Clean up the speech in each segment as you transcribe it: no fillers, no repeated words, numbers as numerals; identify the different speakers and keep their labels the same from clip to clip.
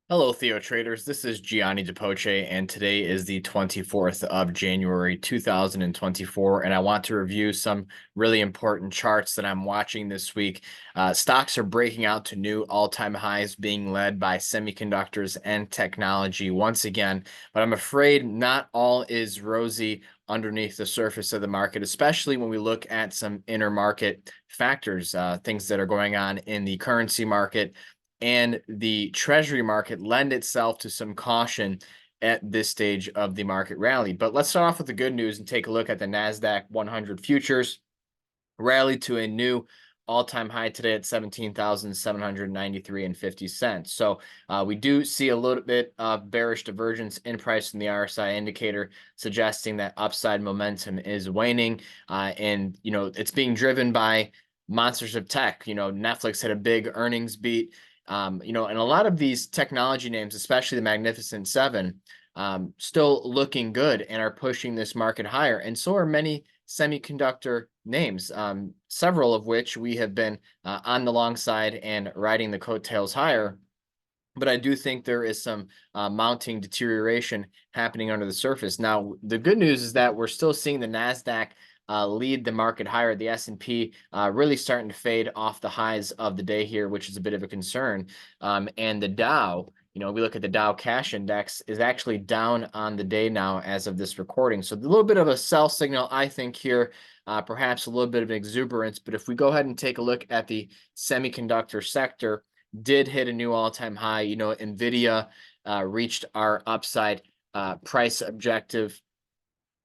Speaker 1: Hello, Theo traders. This is Gianni DePoce, and today is the 24th of January, 2024. And I want to review some really important charts that I'm watching this week. Stocks are breaking out to new all-time highs, being led by semiconductors and technology once again. But I'm afraid not all is rosy underneath the surface of the market, especially when we look at some intermarket factors, things that are going on in the currency market and the treasury market lend itself to some caution at this stage of the market rally. But let's start off with the good news and take a look at the Nasdaq 100 futures rallied to a new all-time high today at 17,793 and 50 cents. So we do see a little bit of bearish divergence in price in the RSI indicator, suggesting that upside momentum is waning. And it's being driven by monsters of tech. Netflix had a big earnings beat. And a lot of these technology names, especially the Magnificent Seven, still looking good and are pushing this market higher. And so are many semiconductor names, several of which we have been on the long side and riding the coattails higher. But I do think there is some mounting deterioration happening under the surface. Now, the good news is that we're still seeing the Nasdaq lead the market higher. The S&P really starting to fade off the highs of the day here, which is a bit of a concern. And the Dow, we look at the Dow Cash Index, is actually down on the day now as of this recording. So a little bit of a sell signal, I think, here, perhaps a little bit of exuberance. But if we go ahead and take a look at the semiconductor sector, did hit a new all-time high. NVIDIA reached our upside price objective,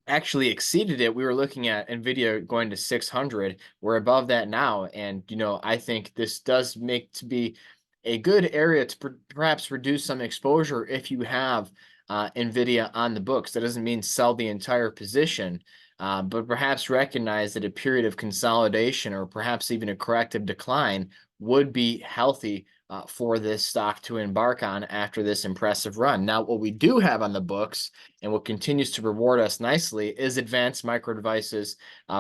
Speaker 1: actually exceeded it. We were looking at NVIDIA going to 600. We're above that now. And, I think this does make to be a good area to perhaps reduce some exposure if you have NVIDIA on the books. That doesn't mean sell the entire position, but perhaps recognize that a period of consolidation or perhaps even a corrective decline would be healthy for this stock to embark on after this impressive run. Now, what we do have on the books and what continues to reward us nicely is Advanced Micro Devices.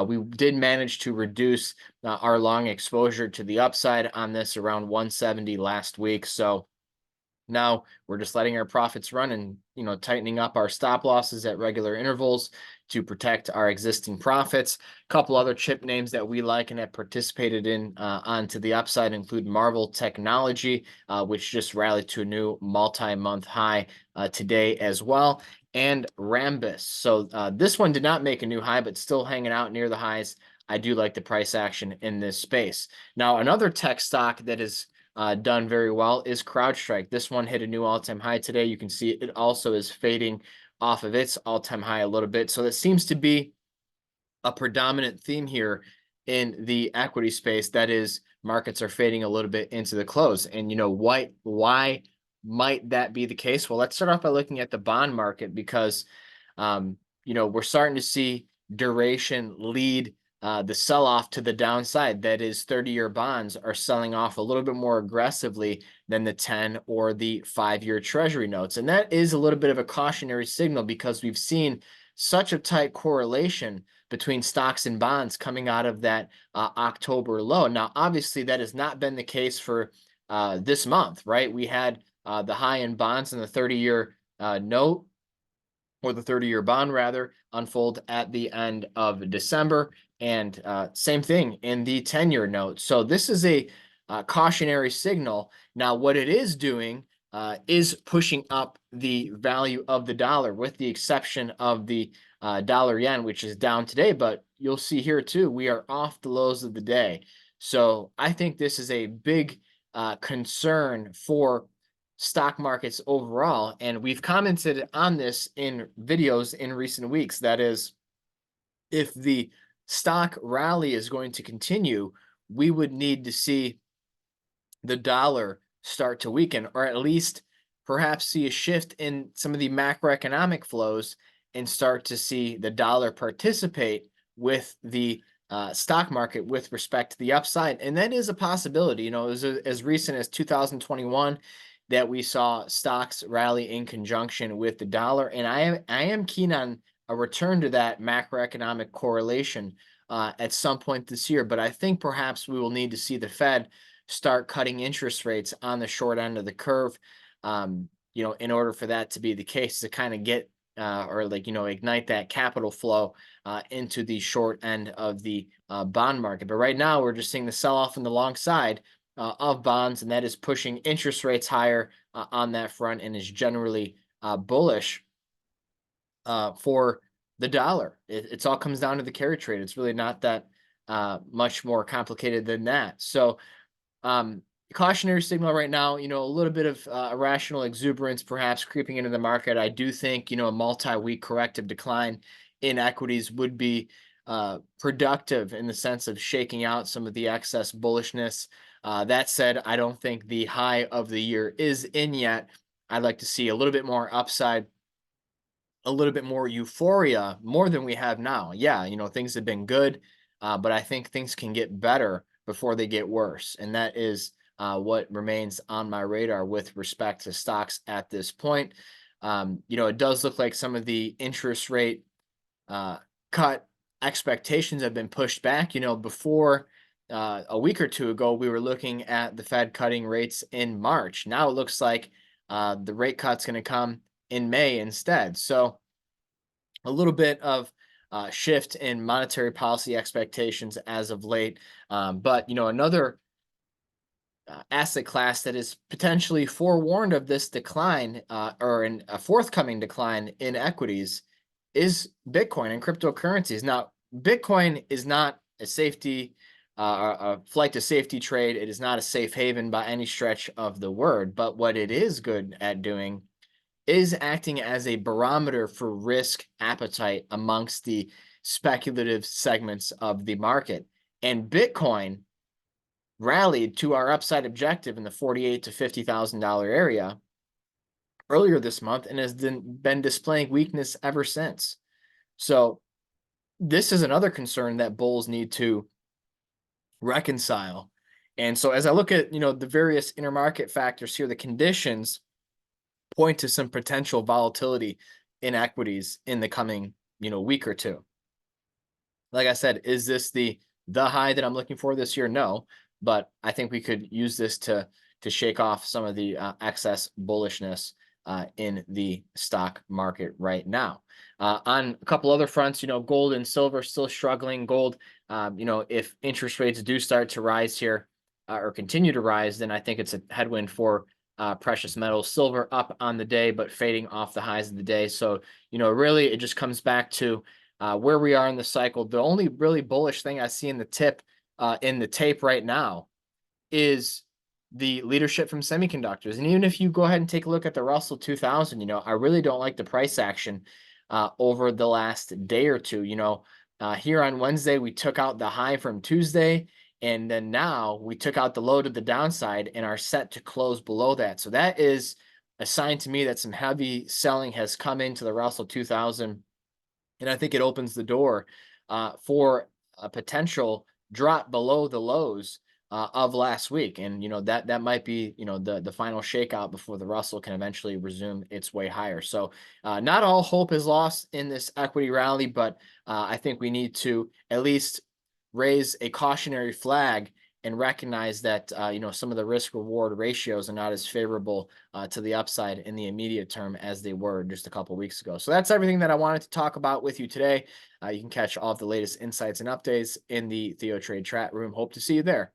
Speaker 1: We did manage to reduce our long exposure to the upside on this around 170 last week. So now we're just letting our profits run and, tightening up our stop losses at regular intervals to protect our existing profits. A couple other chip names that we like and have participated in onto the upside include Marvel Technology, which just rallied to a new multi-month high today as well, and Rambus. So this one did not make a new high, but still hanging out near the highs. I do like the price action in this space. Now, another tech stock that is done very well is CrowdStrike. This one hit a new all-time high today. You can see it also is fading off of its all-time high a little bit. So that seems to be a predominant theme here in the equity space. That is, markets are fading a little bit into the close. And why might that be the case? Well, let's start off by looking at the bond market because we're starting to see duration lead the sell-off to the downside. That is, 30-year bonds are selling off a little bit more aggressively than the 10 or the 5-year treasury notes. And that is a little bit of a cautionary signal because we've seen such a tight correlation between stocks and bonds coming out of that October low. Now, obviously, that has not been the case for this month, right? We had the high in bonds and the 30-year note, or the 30-year bond rather, unfold at the end of December. And same thing in the 10-year note. So this is a cautionary signal. Now, what it is doing is pushing up the value of the dollar, with the exception of the dollar yen, which is down today. But you'll see here too, we are off the lows of the day. So I think this is a big concern for stock markets overall. And we've commented on this in videos in recent weeks. That is, if the stock rally is going to continue, we would need to see the dollar start to weaken, or at least perhaps see a shift in some of the macroeconomic flows and start to see the dollar participate with the stock market with respect to the upside. And that is a possibility. It was as recent as 2021 that we saw stocks rally in conjunction with the dollar. And I am keen on a return to that macroeconomic correlation at some point this year. But I think perhaps we will need to see the Fed start cutting interest rates on the short end of the curve. In order for that to be the case, to kind of get or like, ignite that capital flow into the short end of the bond market. But right now, we're just seeing the sell off on the long side of bonds, and that is pushing interest rates higher on that front, and is generally bullish for the dollar. It's all comes down to the carry trade. It's really not that much more complicated than that. So, um, cautionary signal right now, a little bit of irrational exuberance perhaps creeping into the market. I do think, a multi-week corrective decline in equities would be productive in the sense of shaking out some of the excess bullishness. That said, I don't think the high of the year is in yet. I'd like to see a little bit more upside, a little bit more euphoria, more than we have now. Yeah, things have been good, but I think things can get better before they get worse. And that is what remains on my radar with respect to stocks at this point. It does look like some of the interest rate uh, cut expectations have been pushed back. Before a week or two ago, we were looking at the Fed cutting rates in March. Now it looks like the rate cut's going to come in May instead. So a little bit of shift in monetary policy expectations as of late. But another asset class that is potentially forewarned of this decline or a forthcoming decline in equities is Bitcoin and cryptocurrencies. Now, Bitcoin is not a safety, a flight to safety trade. It is not a safe haven by any stretch of the word. But what it is good at doing is acting as a barometer for risk appetite amongst the speculative segments of the market. And Bitcoin rallied to our upside objective in the $48,000 to $50,000 area earlier this month and has been displaying weakness ever since. So this is another concern that bulls need to reconcile. And so as I look at, the various intermarket factors here, the conditions point to some potential volatility in equities in the coming, week or two. Like I said, is this the high that I'm looking for this year? No, but I think we could use this to shake off some of the excess bullishness in the stock market right now. On a couple other fronts, gold and silver still struggling. Gold, if interest rates do start to rise here or continue to rise, then I think it's a headwind for precious metals. Silver up on the day, but fading off the highs of the day. So, really it just comes back to where we are in the cycle. The only really bullish thing I see in the tape right now is the leadership from semiconductors. And even if you go ahead and take a look at the Russell 2000, I really don't like the price action over the last day or two. Here on Wednesday, we took out the high from Tuesday, and then now we took out the low to the downside and are set to close below that. So that is a sign to me that some heavy selling has come into the Russell 2000. And I think it opens the door for a potential drop below the lows of last week. And, that might be, the final shakeout before the Russell can eventually resume its way higher. So not all hope is lost in this equity rally, but I think we need to at least raise a cautionary flag and recognize that some of the risk reward ratios are not as favorable to the upside in the immediate term as they were just a couple weeks ago. So that's everything that I wanted to talk about with you today. You can catch all of the latest insights and updates in the TheoTRADE chat room. Hope to see you there.